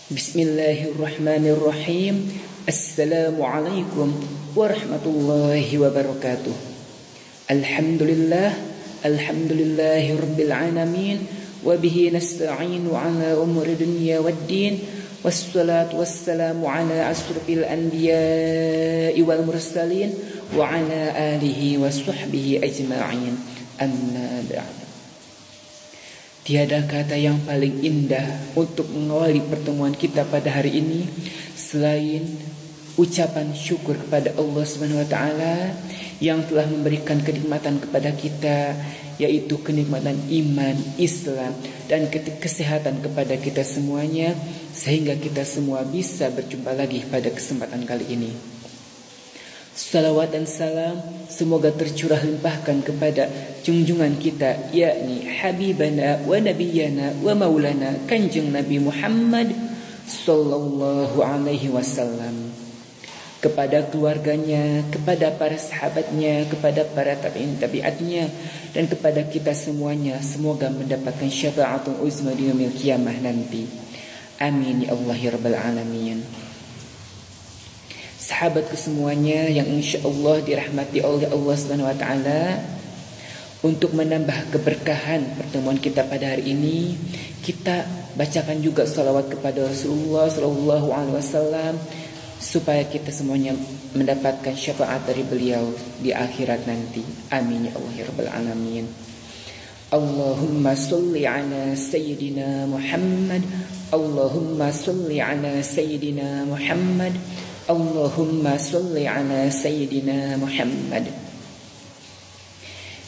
Bismillahirrahmanirrahim. Assalamualaikum warahmatullahi wabarakatuh. Alhamdulillahi rabbil alamin. Wabihi nasta'inu ala umuri dunya waddin. Wassalatu wassalamu ala asrafil anbiya'i wal mursalin. Wa ala alihi wa sahbihi ajma'in. Amma ba'd. Tiada kata yang paling indah untuk mengawali pertemuan kita pada hari ini selain ucapan syukur kepada Allah Subhanahu wa taala yang telah memberikan kenikmatan kepada kita, yaitu kenikmatan iman, Islam dan kesehatan kepada kita semuanya, sehingga kita semua bisa berjumpa lagi pada kesempatan kali ini. Salawat dan salam semoga tercurah limpahkan kepada junjungan kita, yakni Habibana wa Nabiyana wa Maulana Kanjeng Nabi Muhammad sallallahu alaihi wasallam, kepada keluarganya, kepada para sahabatnya, kepada para tabi'atnya, dan kepada kita semuanya. Semoga mendapatkan syafaatul uzma di yaumil qiyamah nanti. Amin ya Allah ya rabbal alamin. Sahabatku semuanya yang insyaallah dirahmati oleh Allah Subhanahu wa taala, untuk menambah keberkahan pertemuan kita pada hari ini, kita bacakan juga salawat kepada Rasulullah sallallahu alaihi wasallam supaya kita semuanya mendapatkan syafaat dari beliau di akhirat nanti. Amin ya Allah ya rabbal alamin. Allahumma sholli ala sayyidina Muhammad. Allahumma sholli ala sayyidina Muhammad. Allahumma sholli ala sayyidina Muhammad.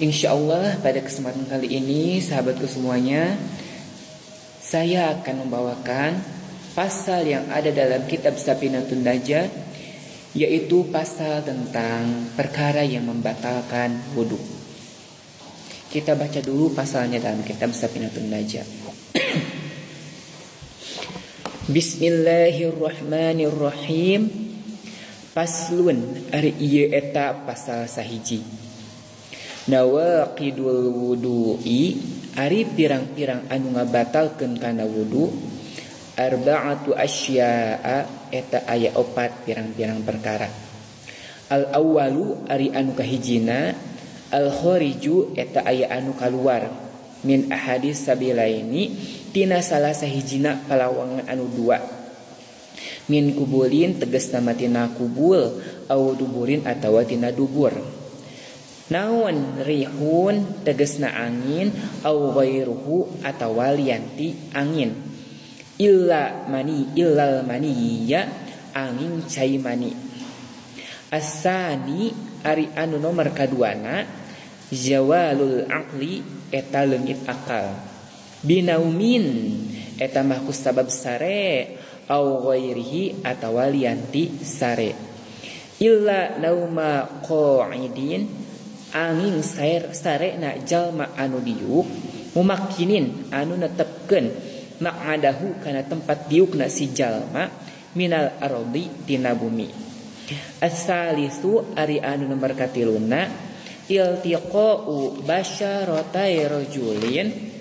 InsyaAllah pada kesempatan kali ini, sahabatku semuanya, saya akan membawakan pasal yang ada dalam kitab Safinatun Najat, yaitu pasal tentang perkara yang membatalkan wudhu. Kita baca dulu pasalnya dalam kitab Safinatun Najat. Bismillahirrahmanirrahim. Paslun ari ieu eta pasal sahiji. Nawaqidul wudu'i ari pirang-pirang anu ngabatalkeun kana wudu. Arba'atu asya'a eta aya 4 pirang-pirang perkara. Al awwalu ari anu kahijina, al khariju eta aya anu kaluar min ahadits sabilaini tina salah sahijina palawangan anu dua. Min kubulin tegasna tina kubul, au duburin atawa tina dubur. Naon rihun tegasna angin, au ghairuhu atawa lianti angin. Illal maniya angin cai mani. Asani ari anu nomor kaduana, zawalul aqli eta leungit akal. Binaumin eta mah ku sabab sare, au ghairihi atawa lianti sare. Illa nauma qa'idin angin sare na jalma anu diuk, mumakkinin anu netepkeun maqadahu kana tempat diukna si jalma minal ardi tina bumi. As-salisu ari anu nomor katiluna, iltiqa'u basyaratai rajulin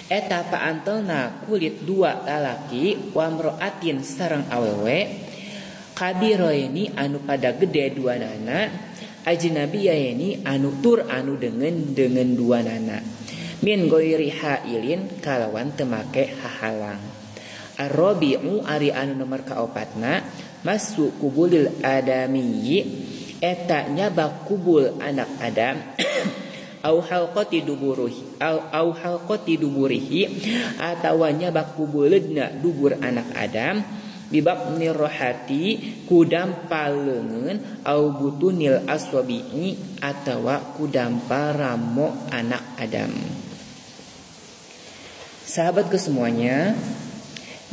eta paantelna kulit dua lalaki wa mroatin sareng awewe kabiroini anu pada gede dua nana ajnabiyaini anu tur anu dengan dua nana min ghairi hailin kalawan teu make hahalang. Ar-rabi'u ari anu nomor kaopatna masu kubulil adamiyyi eta nyabak kubul anak Adam au halqati duburihi atawa nyabak kubuleudna dubur anak Adam bibab nirrohati kudampal leungeun au butunil aswabi'i atawa kudampal ramo anak Adam. Sahabatku semuanya,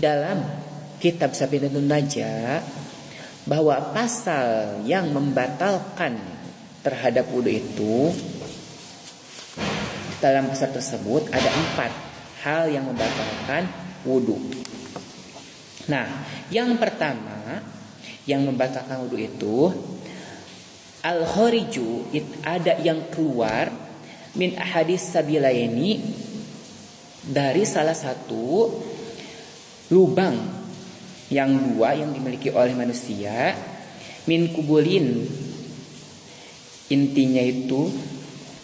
dalam kitab Safinatun Najat bahwa pasal yang membatalkan terhadap wudu itu, dalam pasal tersebut ada 4 hal yang membatalkan wudu. Nah, yang pertama yang membatalkan wudu itu al-khariju, ada yang keluar min ahadits sabilaini dari salah satu lubang yang dua yang dimiliki oleh manusia, min kubulin, intinya itu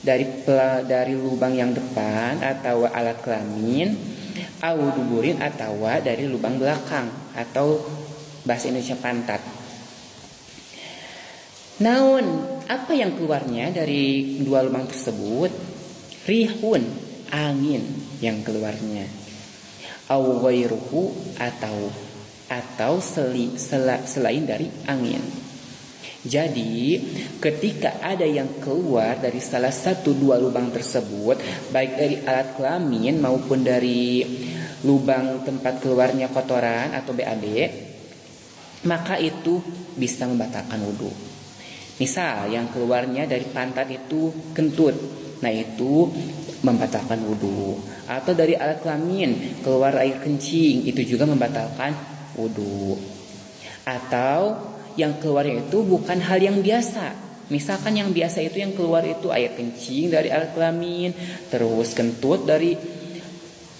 dari lubang yang depan atau alat kelamin, au duburin atau dari lubang belakang atau bahasa Indonesia pantat. Naon, apa yang keluarnya dari dua lubang tersebut? Rihun, angin yang keluarnya. Au ghairuhu atau selain dari angin. Jadi ketika ada yang keluar dari salah satu dua lubang tersebut, baik dari alat kelamin maupun dari lubang tempat keluarnya kotoran atau BAB, maka itu bisa membatalkan wudhu. Misal yang keluarnya dari pantat itu kentut, nah itu membatalkan wudhu. Atau dari alat kelamin keluar air kencing, itu juga membatalkan wudhu. Atau yang keluarnya itu bukan hal yang biasa. Misalkan yang biasa itu yang keluar itu air kencing dari alat kelamin, terus kentut dari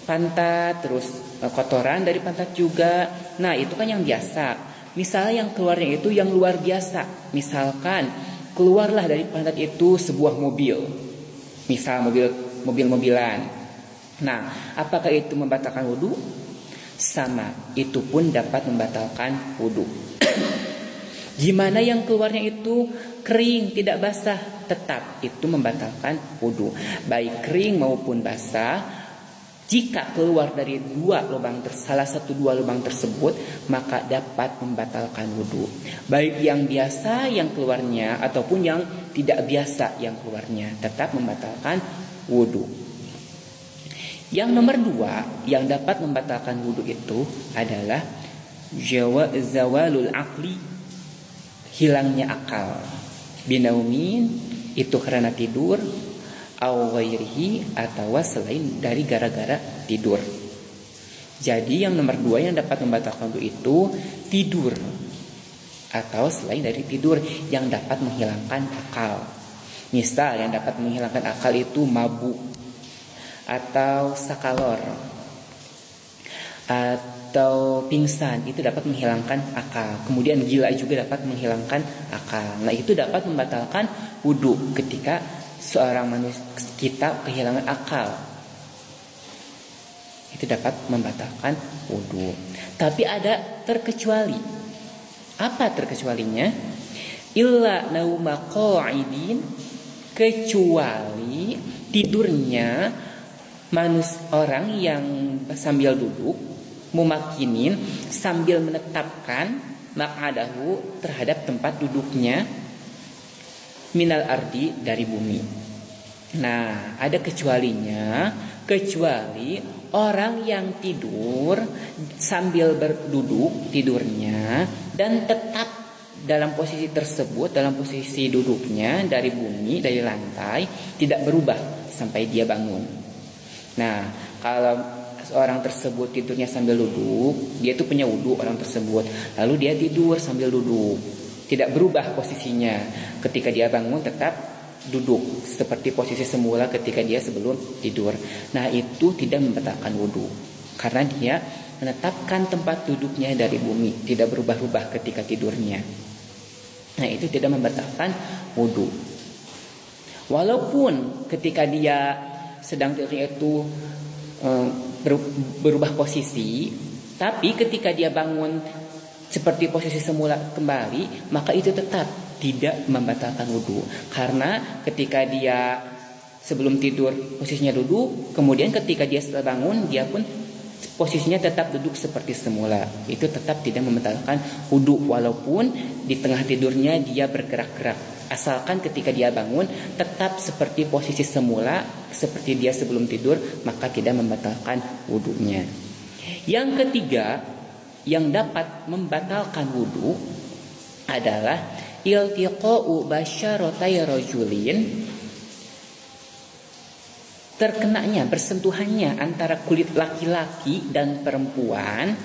pantat, terus kotoran dari pantat juga. Nah itu kan yang biasa. Misalnya yang keluarnya itu yang luar biasa. Misalkan keluarlah dari pantat itu sebuah mobil, misal mobil-mobilan. Nah apakah itu membatalkan wudhu? Sama, itu pun dapat membatalkan wudhu. Gimana yang keluarnya itu kering, tidak basah, tetap itu membatalkan wudhu. Baik kering maupun basah, jika keluar dari salah satu dua lubang tersebut, maka dapat membatalkan wudhu. Baik yang biasa yang keluarnya ataupun yang tidak biasa yang keluarnya, tetap membatalkan wudhu. Yang nomor 2 yang dapat membatalkan wudhu itu adalah zawalul aqli, hilangnya akal. Binaumin, itu karena tidur, au ghairihi, atau selain dari gara-gara tidur. Jadi yang nomor 2 yang dapat membatalkan wudhu itu tidur atau selain dari tidur yang dapat menghilangkan akal. Misal yang dapat menghilangkan akal itu mabuk atau sakalor atau pingsan, itu dapat menghilangkan akal. Kemudian gila juga dapat menghilangkan akal. Nah itu dapat membatalkan wudhu ketika seorang manusia kita kehilangan akal. Itu dapat membatalkan wudhu. Tapi ada terkecuali. Apa terkecualinya? Illa nauma qa'idin, kecuali tidurnya orang yang sambil duduk, mumakinin, sambil menetapkan maq'adahu, terhadap tempat duduknya, minal ardi, dari bumi. Nah, ada kecualinya, kecuali orang yang tidur sambil berduduk tidurnya dan tetap dalam posisi tersebut, dalam posisi duduknya dari bumi, dari lantai, tidak berubah sampai dia bangun. Nah, kalau seorang tersebut tidurnya sambil duduk, dia itu punya wudhu orang tersebut, lalu dia tidur sambil duduk, tidak berubah posisinya. Ketika dia bangun tetap duduk seperti posisi semula ketika dia sebelum tidur. Nah itu tidak membatalkan wudhu, karena dia menetapkan tempat duduknya dari bumi, tidak berubah-ubah ketika tidurnya. Nah itu tidak membatalkan wudhu. Walaupun ketika dia sedang tidurnya itu berubah posisi, tapi ketika dia bangun seperti posisi semula kembali, maka itu tetap tidak membatalkan wudhu. Karena ketika dia sebelum tidur posisinya duduk, kemudian ketika dia setelah bangun, dia pun posisinya tetap duduk seperti semula. Itu tetap tidak membatalkan wudhu, walaupun di tengah tidurnya dia bergerak-gerak. Asalkan ketika dia bangun tetap seperti posisi semula, seperti dia sebelum tidur, maka tidak membatalkan wudhunya. Yang ketiga yang dapat membatalkan wudhu adalah iltiqa'u basyaratai rajulin, terkenanya, bersentuhannya antara kulit laki-laki dan perempuan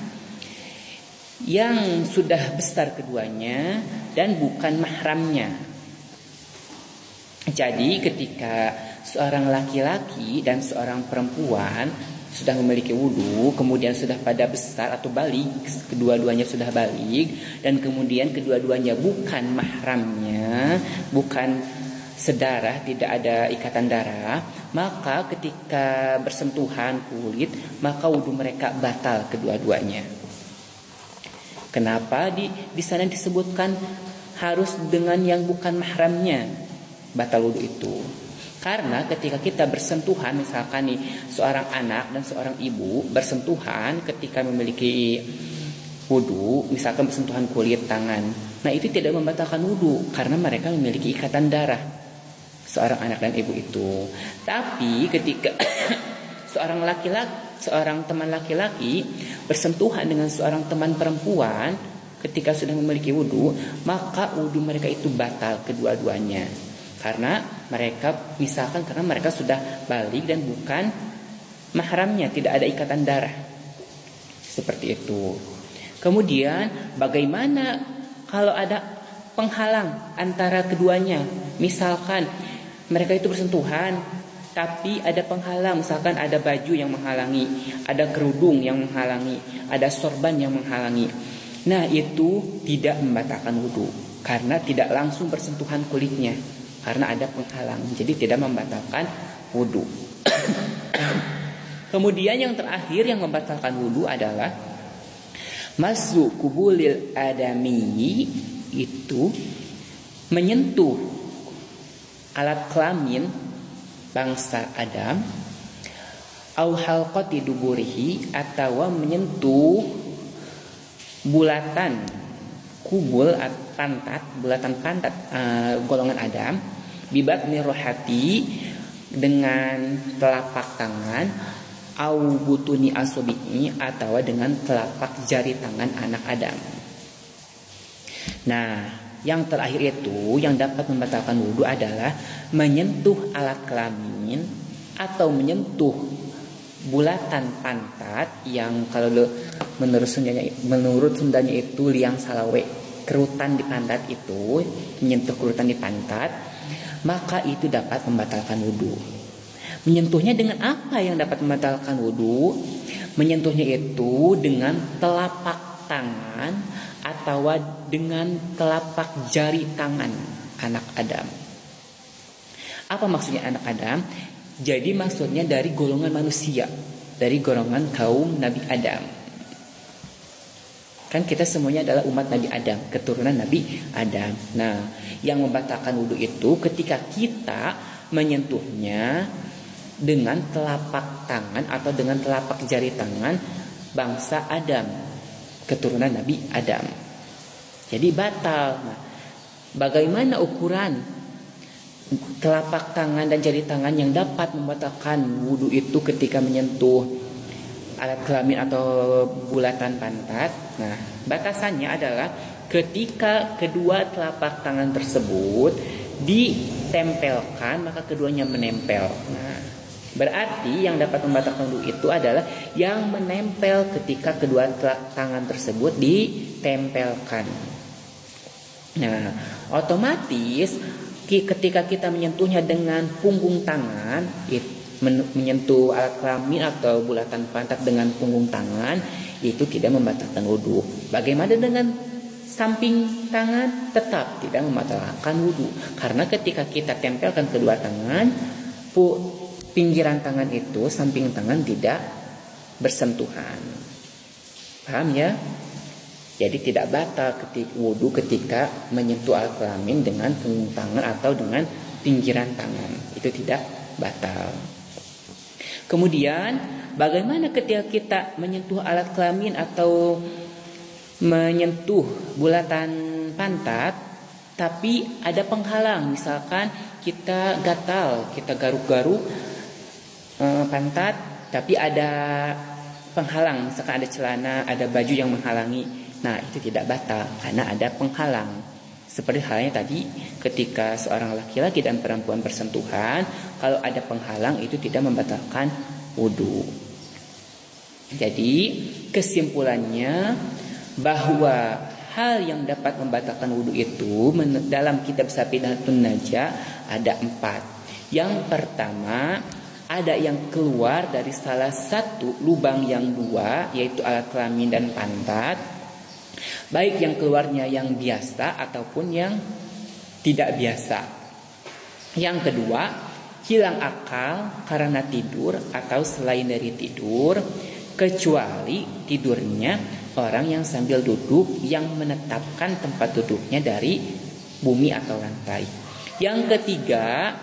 yang sudah besar keduanya dan bukan mahramnya. Jadi ketika seorang laki-laki dan seorang perempuan sudah memiliki wudhu, kemudian sudah pada besar atau balik, kedua-duanya sudah balik, dan kemudian kedua-duanya bukan mahramnya, bukan sedarah, tidak ada ikatan darah, maka ketika bersentuhan kulit, maka wudhu mereka batal kedua-duanya. Kenapa di sana disebutkan harus dengan yang bukan mahramnya batal wudhu itu? Karena ketika kita bersentuhan, misalkan nih seorang anak dan seorang ibu bersentuhan ketika memiliki wudhu, misalkan bersentuhan kulit tangan, nah itu tidak membatalkan wudhu karena mereka memiliki ikatan darah, seorang anak dan ibu itu. Tapi ketika seorang teman laki-laki bersentuhan dengan seorang teman perempuan ketika sudah memiliki wudhu, maka wudhu mereka itu batal kedua-duanya. Karena mereka sudah balik dan bukan mahramnya, tidak ada ikatan darah. Seperti itu. Kemudian bagaimana kalau ada penghalang antara keduanya? Misalkan mereka itu bersentuhan, tapi ada penghalang, misalkan ada baju yang menghalangi, ada kerudung yang menghalangi, ada sorban yang menghalangi. Nah, itu tidak membatalkan wudhu karena tidak langsung bersentuhan kulitnya, karena ada penghalang, jadi tidak membatalkan wudhu. Kemudian yang terakhir yang membatalkan wudhu adalah masu kubulil adami, itu menyentuh alat kelamin bangsa Adam, au halqati duburihi, atau menyentuh bulatan kubul bulatan pantat golongan Adam, bibat nirohati, dengan telapak tangan, au butuni asobi'i, atau dengan telapak jari tangan anak Adam. Nah, yang terakhir itu yang dapat membatalkan wudhu adalah menyentuh alat kelamin atau menyentuh bulatan pantat, yang kalau menurut Sundanya itu liang salawe, kerutan di pantat itu, menyentuh kerutan di pantat, maka itu dapat membatalkan wudhu. Menyentuhnya dengan apa yang dapat membatalkan wudhu? Menyentuhnya itu dengan telapak tangan atau dengan telapak jari tangan anak Adam. Apa maksudnya anak Adam? Jadi maksudnya dari golongan manusia, dari golongan kaum Nabi Adam. Kan kita semuanya adalah umat Nabi Adam, keturunan Nabi Adam. Nah, yang membatalkan wudhu itu ketika kita menyentuhnya dengan telapak tangan atau dengan telapak jari tangan bangsa Adam, keturunan Nabi Adam. Jadi batal. Nah, bagaimana ukuran telapak tangan dan jari tangan yang dapat membatalkan wudhu itu ketika menyentuh alat kelamin atau bulatan pantat? Nah, batasannya adalah ketika kedua telapak tangan tersebut ditempelkan, maka keduanya menempel. Nah, berarti yang dapat membatalkan wudhu itu adalah yang menempel ketika kedua tangan tersebut ditempelkan. Nah, otomatis ketika kita menyentuhnya dengan punggung tangan, menyentuh alat kelamin atau bulatan pantat dengan punggung tangan, itu tidak membatalkan wudhu. Bagaimana dengan samping tangan? Tetap tidak membatalkan wudhu, karena ketika kita tempelkan kedua tangan, pinggiran tangan itu, samping tangan tidak bersentuhan. Paham ya? Jadi tidak batal wudhu ketika menyentuh alat kelamin dengan punggung tangan atau dengan pinggiran tangan. Itu tidak batal. Kemudian bagaimana ketika kita menyentuh alat kelamin atau menyentuh bulatan pantat, tapi ada penghalang? Misalkan kita gatal, kita garuk-garuk pantat, tapi ada penghalang, misalkan ada celana, ada baju yang menghalangi. Nah, itu tidak batal karena ada penghalang. Seperti halnya tadi ketika seorang laki-laki dan perempuan bersentuhan, kalau ada penghalang itu tidak membatalkan wudhu. Jadi kesimpulannya bahwa hal yang dapat membatalkan wudhu itu dalam kitab Safinatun Najah ada 4. Yang pertama, ada yang keluar dari salah satu lubang yang dua, yaitu alat kelamin dan pantat, baik yang keluarnya yang biasa ataupun yang tidak biasa. Yang kedua, hilang akal karena tidur atau selain dari tidur, kecuali tidurnya orang yang sambil duduk yang menetapkan tempat duduknya dari bumi atau lantai. Yang ketiga,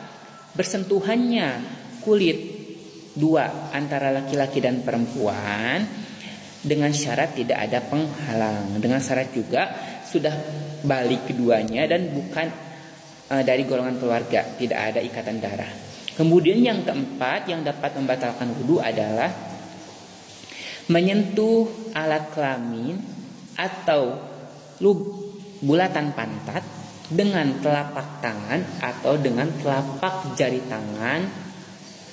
bersentuhannya kulit dua antara laki-laki dan perempuan dengan syarat tidak ada penghalang, dengan syarat juga sudah balik keduanya dan bukan dari golongan keluarga, tidak ada ikatan darah. Kemudian yang keempat yang dapat membatalkan wudu adalah menyentuh alat kelamin atau bulatan pantat dengan telapak tangan atau dengan telapak jari tangan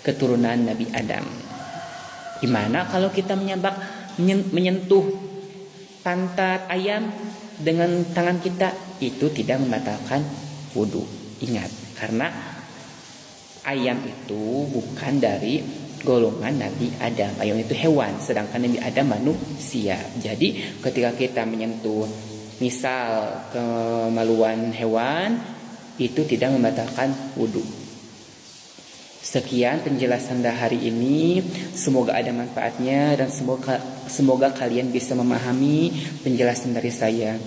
keturunan Nabi Adam. Gimana kalau kita menyentuh pantat ayam dengan tangan kita, itu tidak membatalkan wudu. Ingat, karena ayam itu bukan dari golongan Nabi Adam. Ayam itu hewan, sedangkan Nabi Adam manusia. Jadi ketika kita menyentuh misal kemaluan hewan, itu tidak membatalkan wudu. Sekian penjelasan hari ini, semoga ada manfaatnya dan semoga kalian bisa memahami penjelasan dari saya.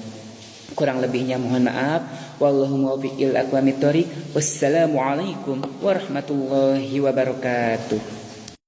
Kurang lebihnya mohon maaf. Wallahu muwaffiq ila aqwamit thoriq. Wassalamualaikum warahmatullahi wabarakatuh.